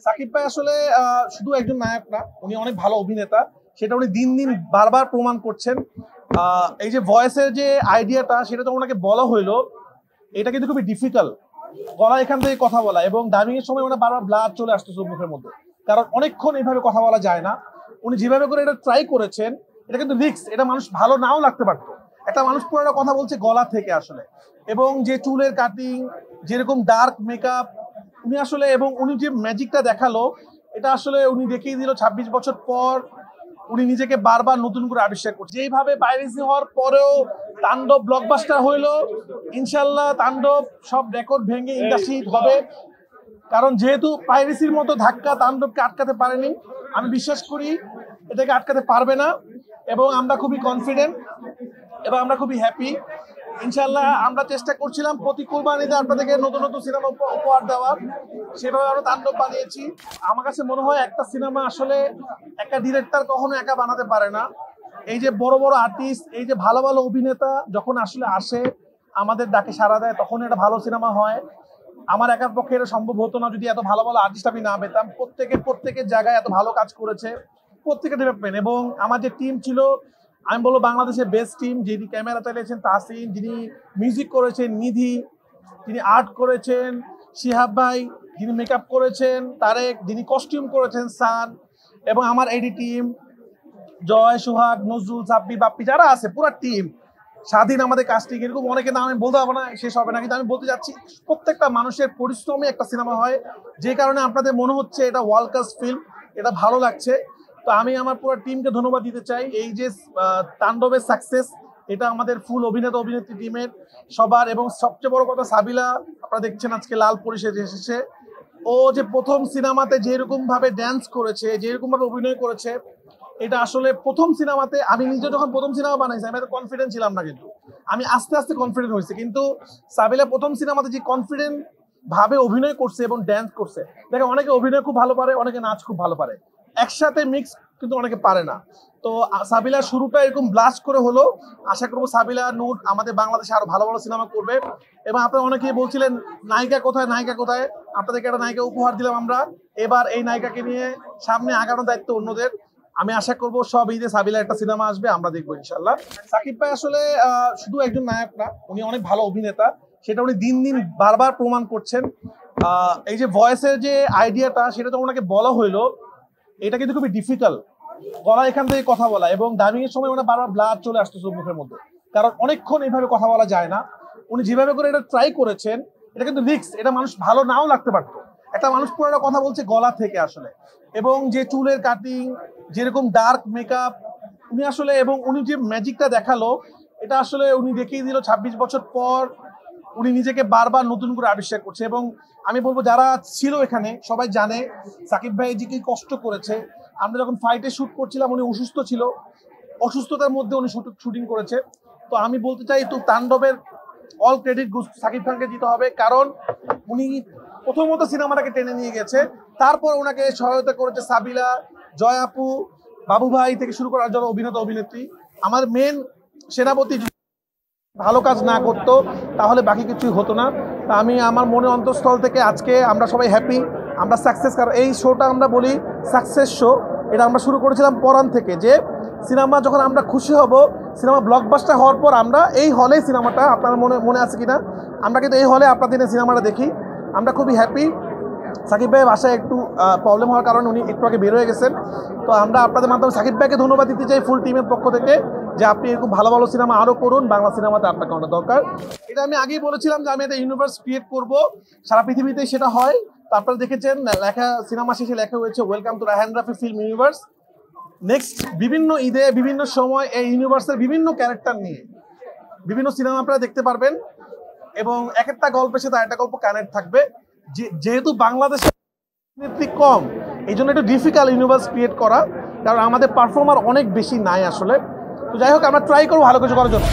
সাকিব ভাই আসলে শুধু একজন নায়ক না, উনি অনেক ভালো অভিনেতা। সেটা উনি দিন দিন বারবার প্রমাণ করছেন। এই যে ভয়েসের যে আইডিয়াটা, সেটা তো ওনাকে বলা হইলো, এটা কিন্তু খুবই ডিফিকাল্ট। গলা এখান থেকে কথা বলা এবং ডাবিং এর সময় ওনার বারবার ব্লাড চলে আসতেছে মুখের মধ্যে, কারণ অনেকক্ষণ এইভাবে কথা বলা যায় না। উনি যেভাবে করে এটা ট্রাই করেছেন, এটা কিন্তু রিস্ক, এটা মানুষ ভালো নাও লাগতে পারতো। একটা মানুষ পুরো কথা বলছে গলা থেকে আসলে, এবং যে চুলের কাটিং, যেরকম ডার্ক মেকআপ উনি আসলে, এবং উনি যে ম্যাজিকটা দেখালো, এটা আসলে উনি দেখিয়ে দিল ২৬ বছর পর উনি নিজেকে বারবার নতুন করে আবিষ্কার করছে। যেইভাবে পাইরেসি হওয়ার পরেও তাণ্ডব ব্লকবাস্টার হইলো, ইনশাল্লাহ তাণ্ডব সব রেকর্ড ভেঙে ইন্ডাস্ট্রি হবে। কারণ যেহেতু পাইরেসির মতো ধাক্কা তাণ্ডবকে আটকাতে পারেনি, আমি বিশ্বাস করি এটাকে আটকাতে পারবে না। এবং আমরা খুবই কনফিডেন্ট এবং আমরা খুবই হ্যাপি। ইনশাল্লাহ আমরা চেষ্টা করছিলাম প্রতি কুরবানিতে আপনাদেরকে নতুন নতুন সিনেমা উপহার দেওয়ার, সেভাবে আমরা তাণ্ডব বানিয়েছি। আমার কাছে মনে হয় একটা সিনেমা আসলে একটা ডিরেক্টর কখনো একা বানাতে পারে না। এই যে বড় বড় আর্টিস্ট, এই যে ভালো ভালো অভিনেতা যখন আসলে আসে, আমাদের ডাকে সাড়া দেয়, তখন এটা ভালো সিনেমা হয়। আমার একার পক্ষে এটা সম্ভব হতো না যদি এত ভালো ভালো আর্টিস্ট আমি না পেতাম। প্রত্যেকের জায়গায় এত ভালো কাজ করেছে, প্রত্যেকের ডেভেলপমেন্ট। এবং আমার যে টিম ছিল, আমি বলবো বাংলাদেশের বেস্ট টিম। যিনি ক্যামেরা চালিয়েছেন তাসিন, যিনি মিউজিক করেছেন নিধি, যিনি আর্ট করেছেন শিহাব ভাই, যিনি মেকআপ করেছেন তারেক, যিনি কস্টিউম করেছেন সান, এবং আমার এডি টিম জয়, সোহাগ, নজরুল, সাব্বির, বাপ্পি, যারা আছে পুরো টিম, স্বাধীন, আমাদের কাস্টিং, এরকম অনেকের নাম আমি বলতে পারবো না, শেষ হবে না। কিন্তু আমি বলতে যাচ্ছি প্রত্যেকটা মানুষের পরিশ্রমে একটা সিনেমা হয়, যে কারণে আপনাদের মনে হচ্ছে এটা ওয়ার্ল্ড ক্লাস ফিল্ম, এটা ভালো লাগছে। তো আমি আমার পুরো টিমকে ধন্যবাদ দিতে চাই। এই যে তাণ্ডবের সাকসেস, এটা আমাদের ফুল অভিনেতা অভিনেত্রী টিমের সবার। এবং সবচেয়ে বড় কথা, সাবিলা আপনারা দেখছেন আজকে লাল পরিষদে এসেছে। ও যে প্রথম সিনেমাতে যেরকম ভাবে ড্যান্স করেছে, যেরকম ভাবে অভিনয় করেছে, এটা আসলে প্রথম সিনেমাতে, আমি নিজে যখন প্রথম সিনেমা বানাইছি আমি এত কনফিডেন্ট ছিলাম না, কিন্তু আমি আস্তে আস্তে কনফিডেন্ট হয়েছি। কিন্তু সাবিলা প্রথম সিনেমাতে যে কনফিডেন্ট ভাবে অভিনয় করছে এবং ড্যান্স করছে, দেখে অনেকে অভিনয় খুব ভালো পারে, অনেকে নাচ খুব ভালো পারে, একসাথে মিক্স কিন্তু অনেকে পারে না। তো সাবিলার শুরুটা এরকম ব্লাস্ট করে হলো। আশা করবো সাবিলা নূর আমাদের বাংলাদেশে আরো ভালো ভালো সিনেমা করবে। এবং আপনারা অনেকেই বলছিলেন নায়িকা কোথায়, নায়িকা কোথায়, আপনাদেরকে একটা নায়িকা উপহার দিলাম আমরা। এবার এই নায়িকাকে নিয়ে সামনে আগানোর দায়িত্ব অন্যদের। আমি আশা করবো সব ঈদে সাবিলার একটা সিনেমা আসবে, আমরা দেখবো ইনশাল্লাহ। সাকিব ভাই আসলে শুধু একজন নায়ক না, উনি অনেক ভালো অভিনেতা। সেটা উনি দিন দিন বারবার প্রমাণ করছেন। এই যে ভয়েসের যে আইডিয়াটা, সেটা তো ওনাকে বলা হইলো, এটা কিন্তু খুবই ডিফিকাল্ট। গলা এখান থেকে কথা বলা এবং ডাবিং এর সময় ওনার বারবার ব্লাড চলে আসতেছে মুখের মধ্যে, কারণ অনেকক্ষণ এইভাবে কথা বলা যায় না। উনি যেভাবে করে এটা ট্রাই করেছেন, এটা কিন্তু রিস্ক, এটা মানুষ ভালো নাও লাগতে পারতো। একটা মানুষ পুরো কথা বলছে গলা থেকে আসলে, এবং যে চুলের কাটিং, যেরকম ডার্ক মেকআপ উনি আসলে, এবং উনি যে ম্যাজিকটা দেখালো, এটা আসলে উনি দেখিয়ে দিল ২৬ বছর পর উনি নিজেকে বারবার নতুন করে আবিষ্কার করছে। এবং আমি বলবো যারা ছিল এখানে সবাই জানে সাকিব ভাই যে কি কষ্ট করেছে। আমরা যখন ফাইটে শুট করছিলাম, উনি অসুস্থ ছিল, অসুস্থতার মধ্যে উনি শুটিং করেছে। তো আমি বলতে চাই, তো তাণ্ডবের অল ক্রেডিট সাকিব খানকে দিতে হবে, কারণ উনি প্রথমত সিনেমাটাকে টেনে নিয়ে গেছে, তারপর ওনাকে সহায়তা করেছে সাবিলা, জয় আপু, বাবু ভাই থেকে শুরু করার জন্য অভিনেতা অভিনেত্রী। আমার মেন সেনাপতি ভালো কাজ না করতো তাহলে বাকি কিছুই হতো না। তা আমি আমার মনে অন্তঃস্থল থেকে আজকে আমরা সবাই হ্যাপি, আমরা সাকসেস। কারণ এই শোটা আমরা বলি সাকসেস শো। এটা আমরা শুরু করেছিলাম পরান থেকে, যে সিনেমা যখন আমরা খুশি হব, সিনেমা ব্লকবাস্টার হওয়ার পর আমরা এই হলে সিনেমাটা, আপনার মনে আছে কিনা, আমরা কিন্তু এই হলে আপনাদের সিনেমাটা দেখি। আমরা খুবই হ্যাপি। সাকিব ভাইয়ের বাসায় একটু প্রবলেম হওয়ার কারণে উনি একটু আগে বের হয়ে গেছেন। তো আমরা আপনাদের মাধ্যমে সাকিব ভাইকে ধন্যবাদ দিতে চাই ফুল টিমের পক্ষ থেকে, যে আপনি এরকম ভালো ভালো সিনেমা আরও করুন। বাংলা সিনেমাতে আপনাকে অনেক দরকার। এটা আমি আগেই বলেছিলাম যে আমি একটা ইউনিভার্স ক্রিয়েট করব, সারা পৃথিবীতে সেটা হয়। তো আপনারা দেখেছেন লেখা, সিনেমা শেষে লেখা হয়েছে welcome to Raihan Rafi film universe. Next বিভিন্ন ঈদে বিভিন্ন সময় এই ইউনিভার্সের বিভিন্ন ক্যারেক্টার নিয়ে বিভিন্ন সিনেমা আপনারা দেখতে পারবেন, এবং এক একটা গল্পের সাথে আরেকটা গল্প কানেক্ট থাকবে। যেহেতু বাংলাদেশে কম, এই জন্য একটু ডিফিকাল্ট ইউনিভার্স ক্রিয়েট করা, কারণ আমাদের পারফর্মার অনেক বেশি নাই আসলে। তো যাই হোক, আমরা ট্রাই করবো ভালো কিছু করার জন্য।